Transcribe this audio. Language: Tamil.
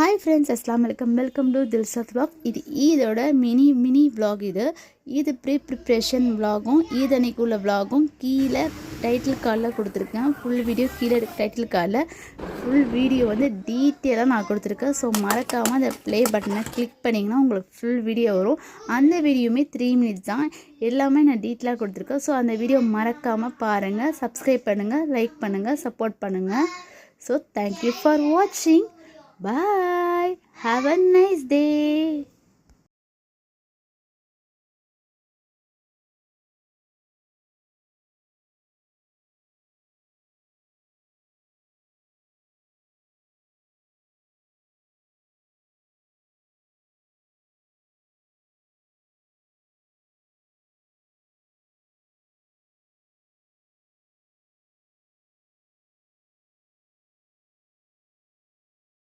Hi friends, Assalamu alaikum. Welcome to Dilsat vlog. இது ஈதோட மினி vlog இது ப்ரிப்ரேஷன் vlogகும் ஈத் அன்னைக்கு உள்ள vlogகும் கீழே டைட்டில் கார்டில் கொடுத்துருக்கேன். ஃபுல் வீடியோ கீழே டைட்டில் கார்டில் ஃபுல் வீடியோ வந்து டீட்டெயிலாக நான் கொடுத்துருக்கேன். ஸோ மறக்காமல் அந்த ப்ளே பட்டனை கிளிக் பண்ணிங்கன்னா உங்களுக்கு ஃபுல் வீடியோ வரும். அந்த வீடியோவுமே 3 minutes தான். எல்லாமே நான் டீட்டெயிலாக கொடுத்துருக்கேன். ஸோ அந்த வீடியோ மறக்காமல் பாருங்கள், சப்ஸ்கிரைப் பண்ணுங்கள், லைக் பண்ணுங்கள், சப்போர்ட் பண்ணுங்கள். ஸோ தேங்க்யூ ஃபார் வாட்சிங். Bye. Have a nice day.